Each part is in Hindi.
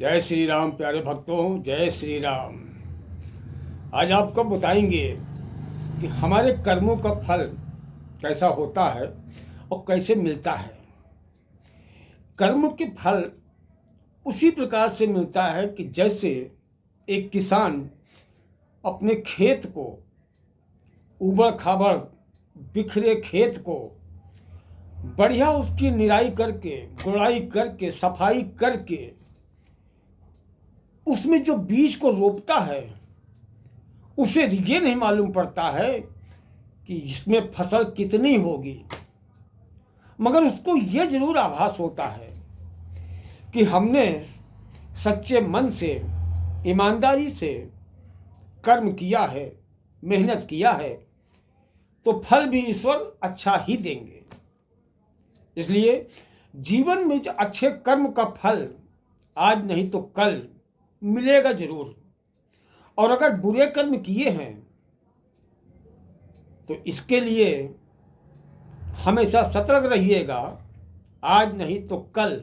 जय श्री राम प्यारे भक्तों, जय श्री राम। आज आपको बताएंगे कि हमारे कर्मों का फल कैसा होता है और कैसे मिलता है। कर्म के फल उसी प्रकार से मिलता है कि जैसे एक किसान अपने खेत को, उबड़ खाबड़ बिखरे खेत को बढ़िया उसकी निराई करके, गुड़ाई करके, सफाई करके उसमें जो बीज को रोपता है, उसे ये नहीं मालूम पड़ता है कि इसमें फसल कितनी होगी, मगर उसको ये जरूर आभास होता है कि हमने सच्चे मन से, ईमानदारी से कर्म किया है, मेहनत किया है, तो फल भी ईश्वर अच्छा ही देंगे। इसलिए जीवन में जो अच्छे कर्म का फल आज नहीं तो कल मिलेगा जरूर। और अगर बुरे कर्म किए हैं तो इसके लिए हमेशा सतर्क रहिएगा, आज नहीं तो कल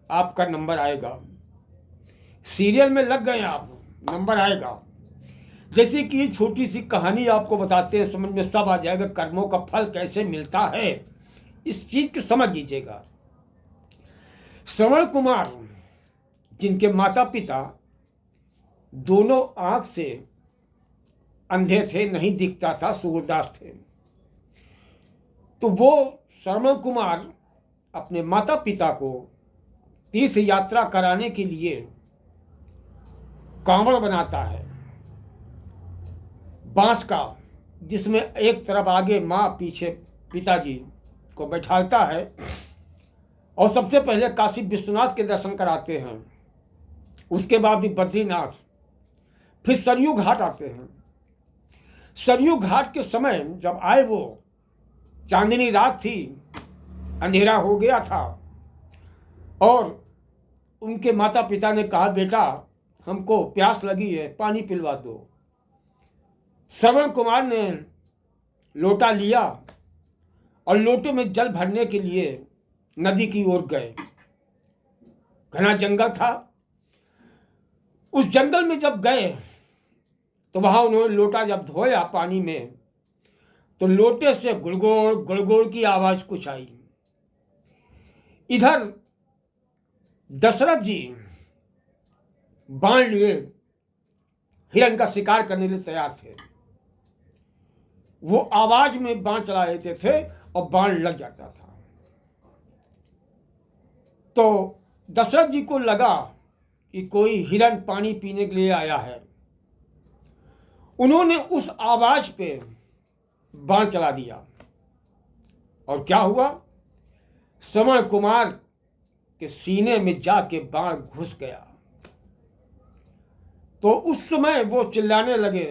आपका नंबर आएगा। सीरियल में लग गए आप, नंबर आएगा। जैसे कि छोटी सी कहानी आपको बताते हैं, समझ में सब आ जाएगा कर्मों का फल कैसे मिलता है। इस चीज को समझ लीजिएगा। श्रवण कुमार, जिनके माता पिता दोनों आंख से अंधे थे, नहीं दिखता था, सूरदास थे, तो वो श्रवण कुमार अपने माता पिता को तीर्थ यात्रा कराने के लिए कांवड़ बनाता है बांस का, जिसमें एक तरफ आगे माँ, पीछे पिताजी को बैठाता है और सबसे पहले काशी विश्वनाथ के दर्शन कराते हैं। उसके बाद भी बद्रीनाथ, फिर सरयू घाट आते हैं। सरयू घाट के समय जब आए, वो चांदनी रात थी, अंधेरा हो गया था और उनके माता पिता ने कहा, बेटा हमको प्यास लगी है, पानी पिलवा दो। श्रवण कुमार ने लोटा लिया और लोटे में जल भरने के लिए नदी की ओर गए। घना जंगल था। उस जंगल में जब गए तो वहां उन्होंने लोटा जब धोया पानी में, तो लोटे से गुड़गुड़ गुड़गुड़ की आवाज कुछ आई। इधर दशरथ जी बाण लिए हिरण का शिकार करने के लिए तैयार थे। वो आवाज में बाण चला लेते थे और बाण लग जाता था। तो दशरथ जी को लगा कि कोई हिरण पानी पीने के लिए आया है। उन्होंने उस आवाज पे बाण चला दिया और क्या हुआ, श्रवण कुमार के सीने में जाके बाण घुस गया। तो उस समय वो चिल्लाने लगे,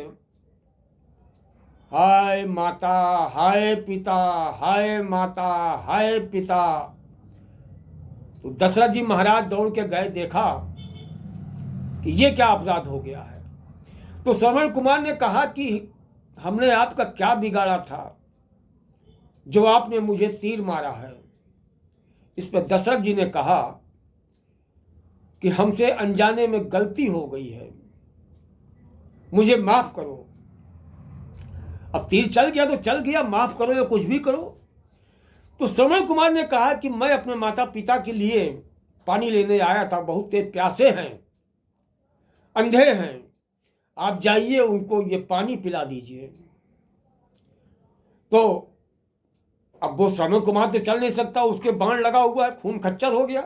हाय माता, हाय पिता, हाय माता, हाय पिता। तो दशरथ जी महाराज दौड़ के गए, देखा कि ये क्या अपराध हो गया है। तो श्रवण कुमार ने कहा कि हमने आपका क्या बिगाड़ा था जो आपने मुझे तीर मारा है। इस पर दशरथ जी ने कहा कि हमसे अनजाने में गलती हो गई है, मुझे माफ करो। अब तीर चल गया तो चल गया, माफ करो या कुछ भी करो। तो श्रवण कुमार ने कहा कि मैं अपने माता पिता के लिए पानी लेने आया था, बहुत तेज प्यासे हैं, अंधे हैं, आप जाइए उनको ये पानी पिला दीजिए। तो अब वो श्रवण कुमार से चल नहीं सकता, उसके बाण लगा हुआ है, खून खच्चर हो गया।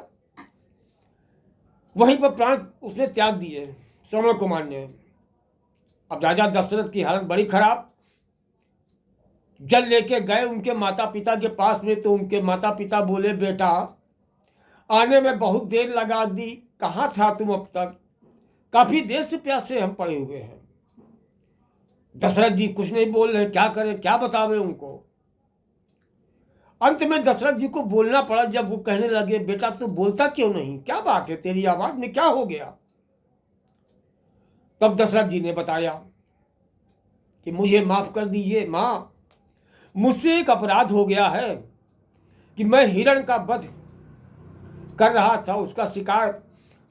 वहीं पर प्राण उसने त्याग दिए श्रवण कुमार ने। अब राजा दशरथ की हालत बड़ी खराब। जल लेके गए उनके माता पिता के पास में, तो उनके माता पिता बोले, बेटा आने में बहुत देर लगा दी, कहाँ था तुम अब तक, काफी देर से प्यासे हम पड़े हुए हैं। दशरथ जी कुछ नहीं बोल रहे, क्या करें, क्या बतावे उनको। अंत में दशरथ जी को बोलना पड़ा। जब वो कहने लगे, बेटा तू बोलता क्यों नहीं, क्या बात है, तेरी आवाज में क्या हो गया। तब दशरथ जी ने बताया कि मुझे माफ कर दीजिए माँ, मुझसे एक अपराध हो गया है कि मैं हिरण का वध कर रहा था, उसका शिकार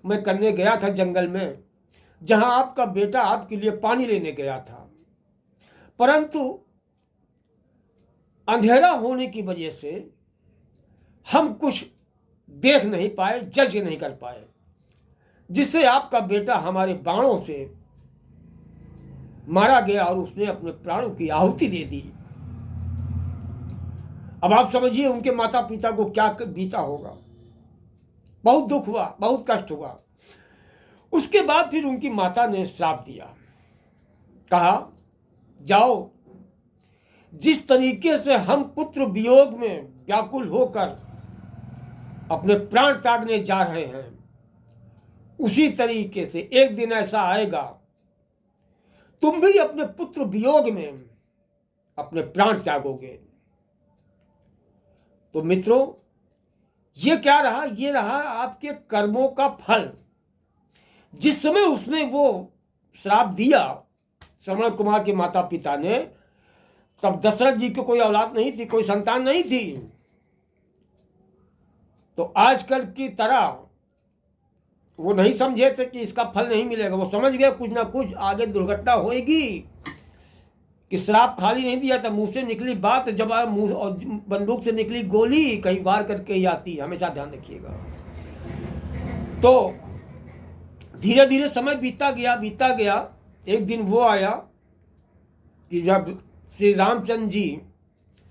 मैं करने गया था जंगल में, जहां आपका बेटा आपके लिए पानी लेने गया था, परंतु अंधेरा होने की वजह से हम कुछ देख नहीं पाए, जज नहीं कर पाए, जिससे आपका बेटा हमारे बाणों से मारा गया और उसने अपने प्राणों की आहुति दे दी। अब आप समझिए उनके माता पिता को क्या बीता होगा। बहुत दुख हुआ, बहुत कष्ट हुआ। उसके बाद फिर उनकी माता ने श्राप दिया, कहा जाओ, जिस तरीके से हम पुत्र वियोग में व्याकुल होकर अपने प्राण त्यागने जा रहे हैं, उसी तरीके से एक दिन ऐसा आएगा तुम भी अपने पुत्र वियोग में अपने प्राण त्यागोगे। तो मित्रों, ये क्या रहा? ये रहा आपके कर्मों का फल। जिस समय उसने वो श्राप दिया श्रवण कुमार के माता पिता ने, तब दशरथ जी को कोई औलाद नहीं थी, कोई संतान नहीं थी। तो आजकल की तरह वो नहीं समझे थे कि इसका फल नहीं मिलेगा। वो समझ गए कुछ ना कुछ आगे दुर्घटना होगी, कि श्राप खाली नहीं दिया था। मुंह से निकली बात जवाब, मुंह और बंदूक से निकली गोली कई बार करके ही आती है, हमेशा ध्यान रखिएगा। तो धीरे धीरे समय बीता गया। एक दिन वो आया कि जब श्री रामचंद्र जी,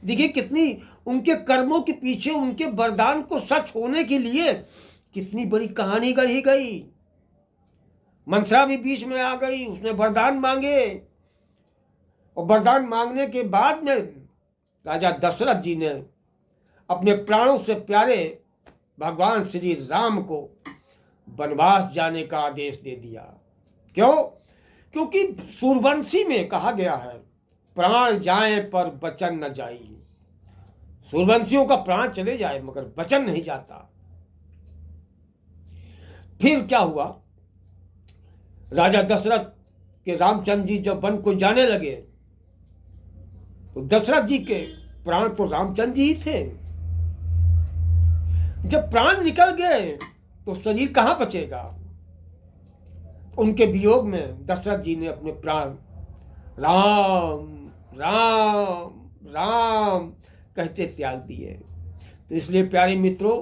देखिए कितनी उनके कर्मों के पीछे, उनके वरदान को सच होने के लिए कितनी बड़ी कहानी गढ़ी गई। मंथरा भी बीच में आ गई, उसने वरदान मांगे, और वरदान मांगने के बाद में राजा दशरथ जी ने अपने प्राणों से प्यारे भगवान श्री राम को वनवास जाने का आदेश दे दिया। क्यों? क्योंकि सूर्यवंशी में कहा गया है, प्राण जाए पर वचन न जाई। सूर्यवंशियों का प्राण चले जाए मगर वचन नहीं जाता। फिर क्या हुआ? राजा दशरथ के रामचंद्र जी जब वन को जाने लगे, तो दशरथ जी के प्राण तो रामचंद्र जी ही थे। जब प्राण निकल गए तो शरीर कहां बचेगा? उनके वियोग में दशरथ जी ने अपने प्राण राम राम राम कहते त्याग दिए। तो इसलिए प्यारे मित्रों,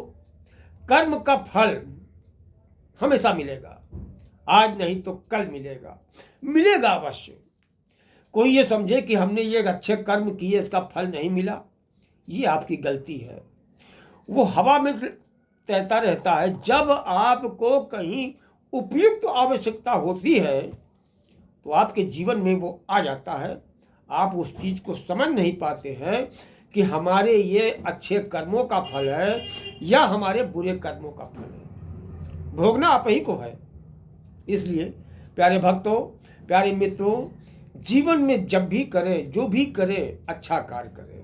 कर्म का फल हमेशा मिलेगा, आज नहीं तो कल मिलेगा अवश्य। कोई ये समझे कि हमने ये अच्छे कर्म किए इसका फल नहीं मिला, ये आपकी गलती है। वो हवा में तैरता रहता है। जब आपको कहीं उपयुक्त आवश्यकता होती है तो आपके जीवन में वो आ जाता है। आप उस चीज़ को समझ नहीं पाते हैं कि हमारे ये अच्छे कर्मों का फल है या हमारे बुरे कर्मों का फल है। भोगना आप ही को है। इसलिए प्यारे भक्तों, प्यारे मित्रों, जीवन में जब भी करें, जो भी करें, अच्छा कार्य करें।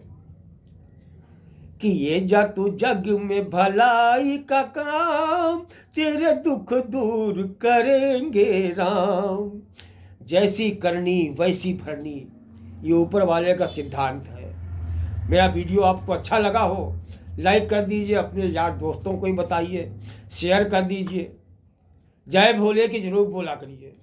कि ये जा तू जग में भलाई का काम, तेरे दुख दूर करेंगे राम। जैसी करनी वैसी भरनी, ये ऊपर वाले का सिद्धांत है। मेरा वीडियो आपको अच्छा लगा हो, लाइक कर दीजिए, अपने यार दोस्तों को ही बताइए, शेयर कर दीजिए। जय भोले की जरूर बोला करिए।